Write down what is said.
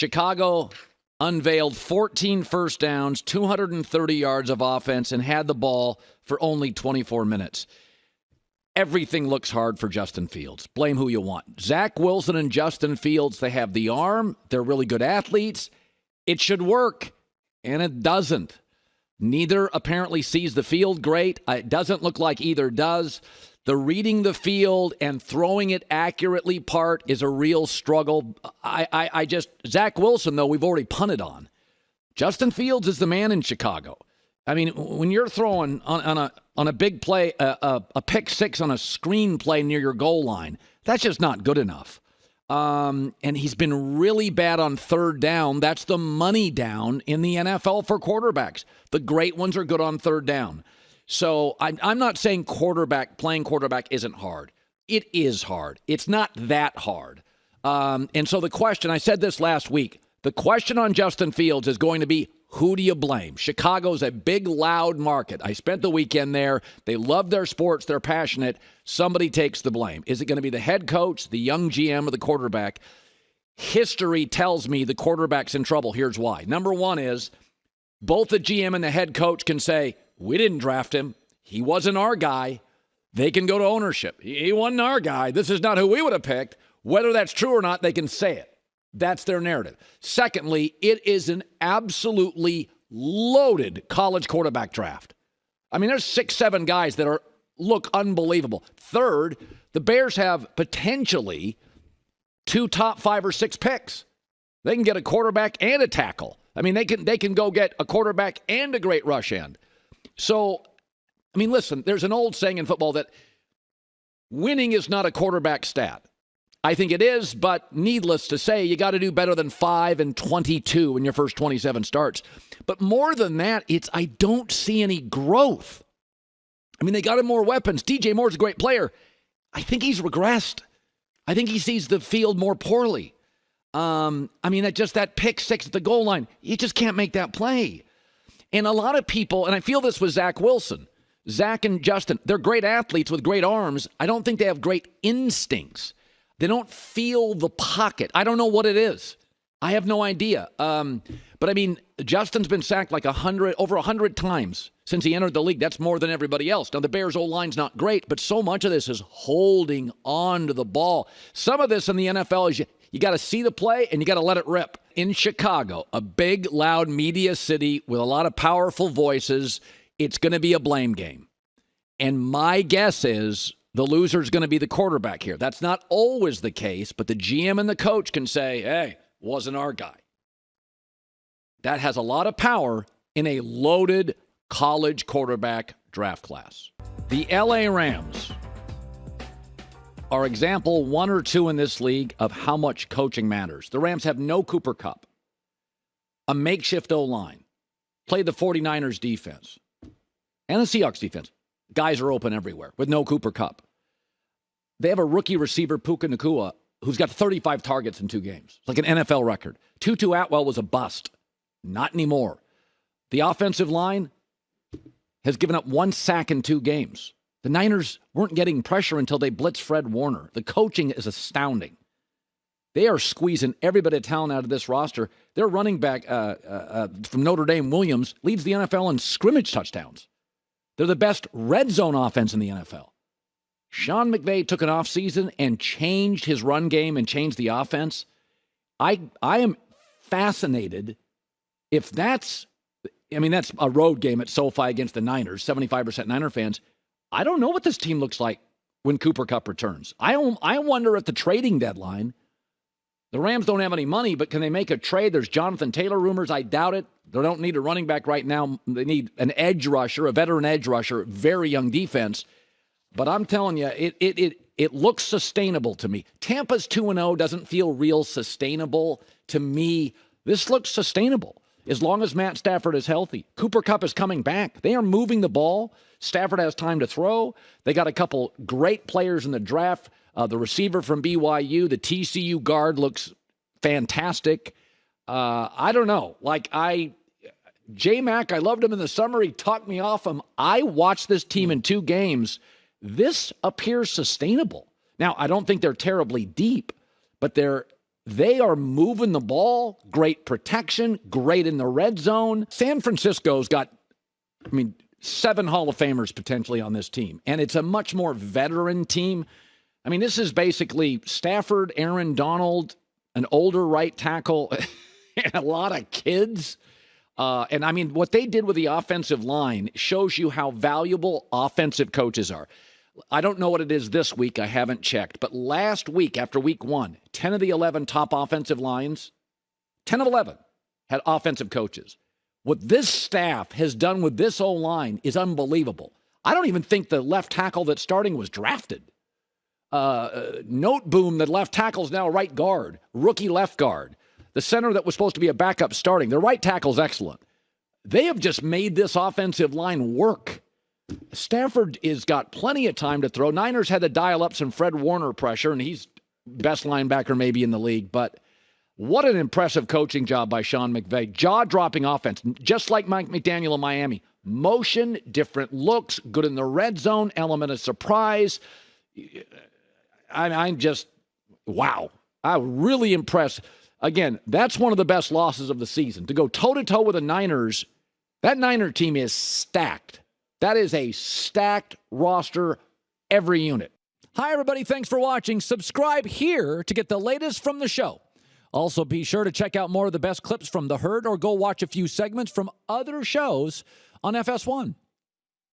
Chicago unveiled 14 first downs, 230 yards of offense, and had the ball for only 24 minutes. Everything looks hard for Justin Fields. Blame who you want. Zach Wilson and Justin Fields, they have the arm. They're really good athletes. It should work, and it doesn't. Neither apparently sees the field great. It doesn't look like either does. The reading the field and throwing it accurately part is a real struggle. Zach Wilson, though, we've already punted on. Justin Fields is the man in Chicago. I mean, when you're throwing on a big play, a pick six on a screen play near your goal line, that's just not good enough. And he's been really bad on third down. That's the money down in the NFL for quarterbacks. The great ones are good on third down. So I'm not saying playing quarterback isn't hard. It is hard. It's not that hard. And so the question, I said this last week, the question on Justin Fields is going to be, who do you blame? Chicago's a big, loud market. I spent the weekend there. They love their sports. They're passionate. Somebody takes the blame. Is it going to be the head coach, the young GM, or the quarterback? History tells me the quarterback's in trouble. Here's why. Number one is both the GM and the head coach can say, we didn't draft him. He wasn't our guy. They can go to ownership. He wasn't our guy. This is not who we would have picked. Whether that's true or not, they can say it. That's their narrative. Secondly, it is an absolutely loaded college quarterback draft. I mean, there's 6-7 guys that look unbelievable. Third, the Bears have potentially 2 top 5 or 6 picks. They can get a quarterback and a tackle. I mean, they can go get a quarterback and a great rush end. So, I mean, listen, there's an old saying in football that winning is not a quarterback stat. I think it is, but needless to say, you got to do better than 5-22 in your first 27 starts. But more than that, I don't see any growth. I mean, they got him more weapons. DJ Moore's a great player. I think he's regressed. I think he sees the field more poorly. I mean, that pick six at the goal line, you just can't make that play. And a lot of people, and I feel this with Zach Wilson, Zach and Justin, they're great athletes with great arms. I don't think they have great instincts. They don't feel the pocket. I don't know what it is. I have no idea. But I mean, Justin's been sacked like over 100 times since he entered the league. That's more than everybody else. Now, the Bears' O-line's not great, but so much of this is holding on to the ball. Some of this in the NFL is you got to see the play and you got to let it rip. In Chicago, a big, loud media city with a lot of powerful voices, it's going to be a blame game. And my guess is the loser's going to be the quarterback here. That's not always the case, but the GM and the coach can say, hey, wasn't our guy. That has a lot of power in a loaded college quarterback draft class. The LA Rams are example 1 or 2 in this league of how much coaching matters. The Rams have no Cooper Kupp, a makeshift O-line, played the 49ers defense and the Seahawks defense. Guys are open everywhere with no Cooper Kupp. They have a rookie receiver, Puka Nacua, who's got 35 targets in 2 games. It's like an NFL record. Tutu Atwell was a bust. Not anymore. The offensive line has given up 1 sack in 2 games. The Niners weren't getting pressure until they blitzed Fred Warner. The coaching is astounding. They are squeezing every bit of talent out of this roster. Their running back from Notre Dame, Williams, leads the NFL in scrimmage touchdowns. They're the best red zone offense in the NFL. Sean McVay took an offseason and changed his run game and changed the offense. I am fascinated if that's a road game at SoFi against the Niners, 75% Niner fans. I don't know what this team looks like when Cooper Kupp returns. I wonder at the trading deadline, the Rams don't have any money, but can they make a trade? There's Jonathan Taylor rumors. I doubt it. They don't need a running back right now. They need an edge rusher, a veteran edge rusher, very young defense. But I'm telling you, it looks sustainable to me. Tampa's 2-0 doesn't feel real sustainable to me. This looks sustainable as long as Matt Stafford is healthy. Cooper Kupp is coming back. They are moving the ball. Stafford has time to throw. They got a couple great players in the draft. The receiver from BYU, the TCU guard looks fantastic. I don't know. J-Mac, I loved him in the summer. He talked me off him. I watched this team in 2 games. This appears sustainable. Now, I don't think they're terribly deep, but they're They are moving the ball, great protection, great in the red zone. San Francisco's got, 7 Hall of Famers potentially on this team, and it's a much more veteran team. This is basically Stafford, Aaron Donald, an older right tackle, and a lot of kids. What they did with the offensive line shows you how valuable offensive coaches are. I don't know what it is this week. I haven't checked. But last week, after week 1, 10 of the 11 top offensive lines, 10 of 11 had offensive coaches. What this staff has done with this O-line is unbelievable. I don't even think the left tackle that's starting was drafted. Noteboom, the left tackle, is now a right guard, rookie left guard. The center that was supposed to be a backup starting. The right tackle's excellent. They have just made this offensive line work. Stafford has got plenty of time to throw. Niners had to dial up some Fred Warner pressure, and he's best linebacker maybe in the league. But what an impressive coaching job by Sean McVay. Jaw-dropping offense, just like Mike McDaniel in Miami. Motion, different looks, good in the red zone, element of surprise. I'm just, wow. I'm really impressed. Again, that's one of the best losses of the season. To go toe-to-toe with the Niners, that Niner team is stacked. That is a stacked roster, every unit. Hi, everybody. Thanks for watching. Subscribe here to get the latest from the show. Also, be sure to check out more of the best clips from The Herd or go watch a few segments from other shows on FS1.